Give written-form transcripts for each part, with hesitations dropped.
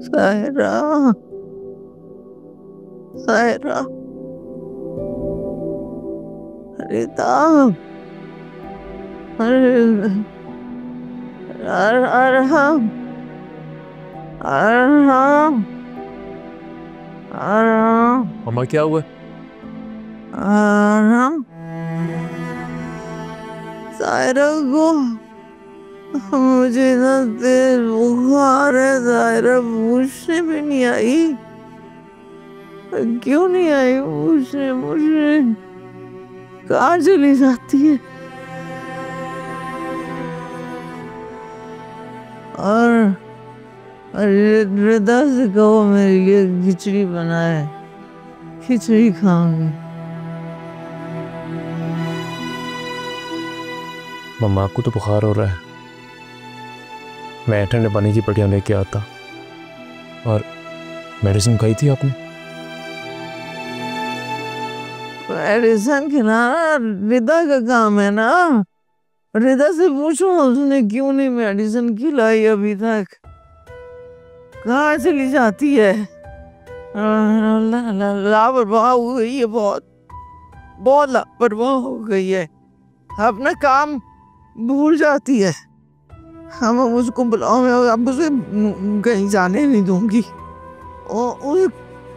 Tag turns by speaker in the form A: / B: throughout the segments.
A: सायरा, सायरा, रिदा, अरहम, अरहम, अरहम।
B: मम्मा क्या हुआ?
A: अरहम, सायरा को मुझे ना तेज बुखार है। सायरा पूछने भी नहीं आई, क्यों नहीं आई पूछने? मुझे कहाँ चली जाती है? और रिदा से कहो मेरे लिए खिचड़ी बनाए, खिचड़ी खाऊंगी।
B: मम्मा आपको तो बुखार हो रहा है, मैं ठंडे पानी की पट्टियाँ लेके आता। और मेडिसिन खाई थी आपने?
A: मेडिसिन खिलाना रिदा का काम है ना। रिदा से पूछो उसने क्यों नहीं मेडिसिन खिलाई अभी तक, कहाँ चली जाती है? लापरवाह हो गई है, बहुत बहुत लापरवाह हो गई है, अपना काम भूल जाती है। हम उसको बुलाओ, मैं अब उसे कहीं जाने नहीं दूंगी।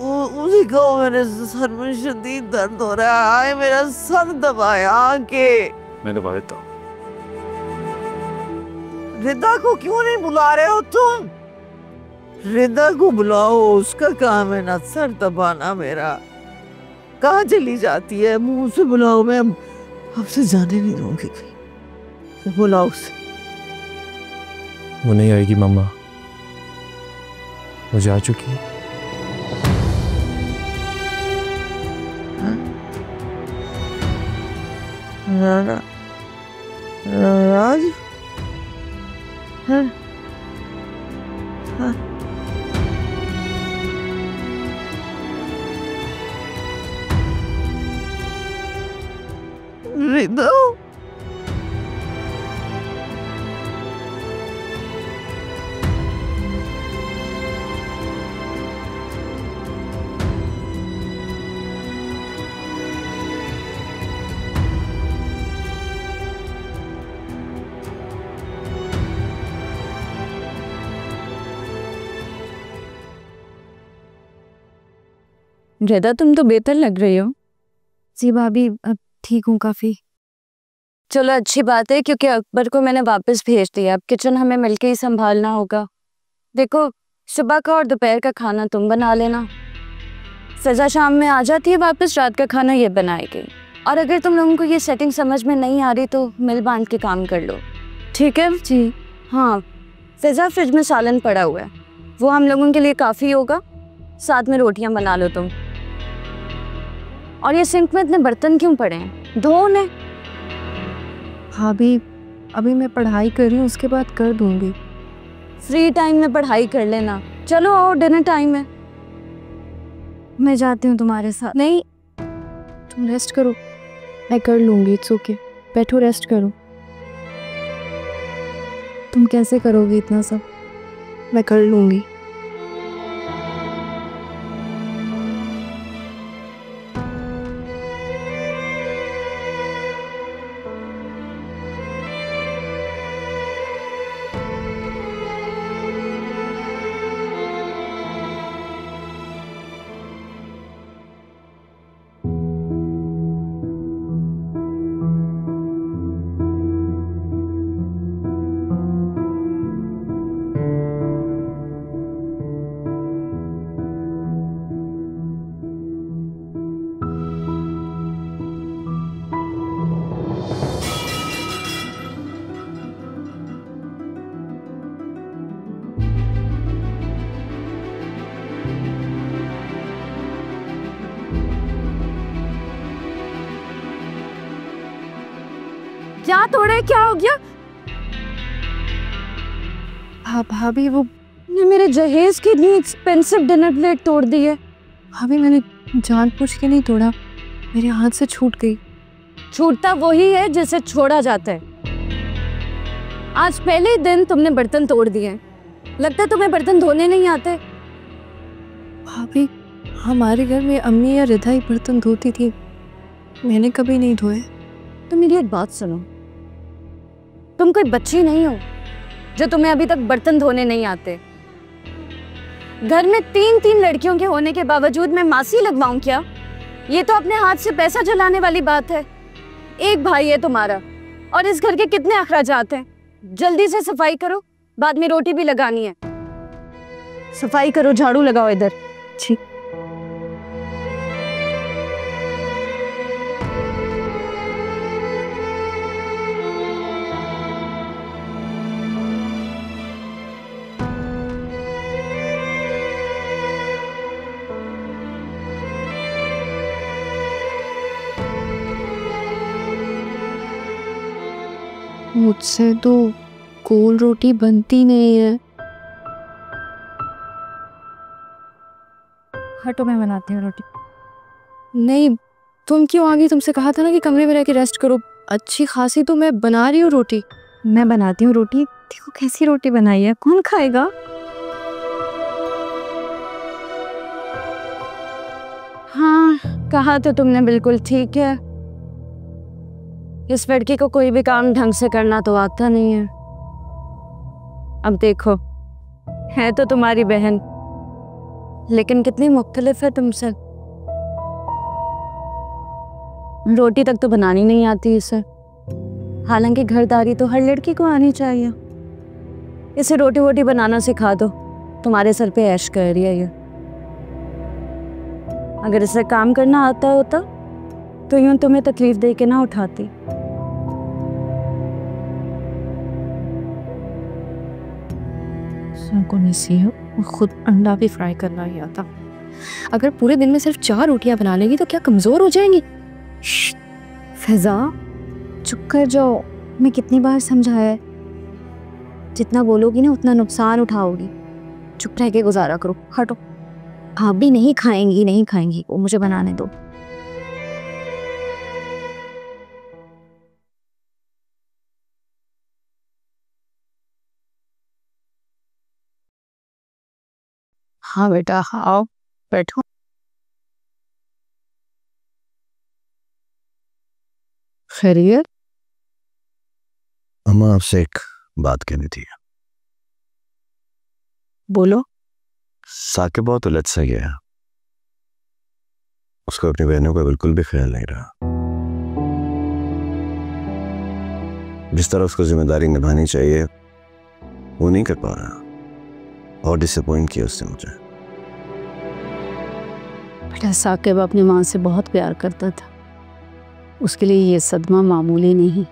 A: उसे कहो मेरे सर में शदीद दर्द हो रहा है, आए मेरा सर दबाया आके।
B: मैं दबा देता हूँ।
A: रिदा को क्यों नहीं बुला रहे हो तुम? रिदा को बुलाओ, उसका काम है ना सर दबाना मेरा। कहाँ चली जाती है? मुंह से बुलाओ, मैं आपसे जाने नहीं दूंगी कहीं। बुलाओ उसे।
B: वो नहीं आएगी मम्मा, वो जा चुकी है।
A: राज, रिदा,
C: रिदा तुम तो बेहतर लग रही हो।
D: जी भाभी अब ठीक हूँ काफ़ी।
C: चलो अच्छी बात है, क्योंकि अकबर को मैंने वापस भेज दिया। अब किचन हमें मिलके ही संभालना होगा। देखो, सुबह का और दोपहर का खाना तुम बना लेना, फिजा शाम में आ जाती है वापस, रात का खाना ये बनाएगी। और अगर तुम लोगों को ये सेटिंग समझ में नहीं आ रही तो मिल बांध के काम कर लो, ठीक है?
D: जी
C: हाँ, फिजा फ्रिज में सालन पड़ा हुआ है, वो हम लोगों के लिए काफ़ी होगा। साथ में रोटियां बना लो तुम। और ये सिंक में इतने बर्तन क्यों पड़े हैं? धो उन्हें।
D: भाभी अभी मैं पढ़ाई कर रही हूँ, उसके बाद कर दूँगी।
C: फ्री टाइम में पढ़ाई कर लेना। चलो आओ, डिनर टाइम है।
D: मैं जाती हूँ तुम्हारे साथ। नहीं, तुम रेस्ट करो, मैं कर लूँगी। इट्स ओके, बैठो रेस्ट करो। तुम कैसे करोगी इतना सब? मैं कर लूँगी।
C: क्या तोड़े? क्या हो गया?
D: भाभी वो
C: ये मेरे जहेज की इतनी एक्सपेंसिव डिनर प्लेट तोड़ दी है।
D: भाभी मैंने जानबूझ के नहीं तोड़ा, मेरे हाथ से छूट गई।
C: छूटता वही है जिसे छोड़ा जाता है। आज पहले ही दिन तुमने बर्तन तोड़ दिए। लगता है तुम्हें बर्तन धोने नहीं आते।
D: भाभी, हमारे घर में अम्मी या रिधा ही बर्तन धोती थी, मैंने कभी नहीं धोए।
C: तो मेरी एक बात सुनो, तुम कोई बच्ची नहीं हो जो तुम्हें अभी तक बर्तन धोने नहीं आते। घर में 3 लड़कियों के होने के बावजूद मैं मासी लगवाऊं क्या? ये तो अपने हाथ से पैसा जलाने वाली बात है। एक भाई है तुम्हारा और इस घर के कितने अखराजात हैं। जल्दी से सफाई करो, बाद में रोटी भी लगानी है। सफाई करो, झाड़ू लगाओ इधर।
D: ठीक। मुझसे तो गोल रोटी बनती नहीं है। हटो, मैं बनाती हूँ रोटी। नहीं, तुम क्यों आ गई? तुमसे कहा था ना कि कमरे में रह के रेस्ट करो। अच्छी खासी तो मैं बना रही हूँ रोटी। मैं बनाती हूँ रोटी। देखो कैसी रोटी बनाई है, कौन खाएगा?
C: हाँ, कहा तो तुमने बिल्कुल ठीक है। इस लड़की को कोई भी काम ढंग से करना तो आता नहीं है। अब देखो, है तो तुम्हारी बहन, लेकिन कितनी मुख्तलिफ है तुमसे। रोटी तक तो बनानी नहीं आती इसे, हालांकि घरदारी तो हर लड़की को आनी चाहिए। इसे रोटी वोटी बनाना सिखा दो, तुम्हारे सर पे ऐश कर रही है ये। अगर इसे काम करना आता होता तो यूं तुम्हें तकलीफ दे के ना उठाती।
D: को नसीह, खुद अंडा भी फ्राई करना ही आता। अगर पूरे दिन में सिर्फ 4 रोटियां बना लेगी तो क्या कमजोर हो जाएंगी?
C: फैजा, चुप कर जाओ। मैं कितनी बार समझाया है, जितना बोलोगी ना उतना नुकसान उठाओगी। चुप रह के गुजारा करो। हटो। भाभी नहीं खाएंगी, वो मुझे बनाने दो।
A: हाँ बेटा, आओ बैठो। खैरियत?
E: अम्मा, आपसे एक बात कहनी थी।
A: बोलो।
E: साकिब बहुत उलझ सा गया है। उसको अपनी बहनों का बिल्कुल भी ख्याल नहीं रहा। जिस तरह उसको जिम्मेदारी निभानी चाहिए वो नहीं कर पा रहा, और डिसअपॉइंट किया उससे मुझे।
C: बेटा, साकिब अपनी माँ से बहुत प्यार करता था, उसके लिए ये सदमा मामूली नहीं।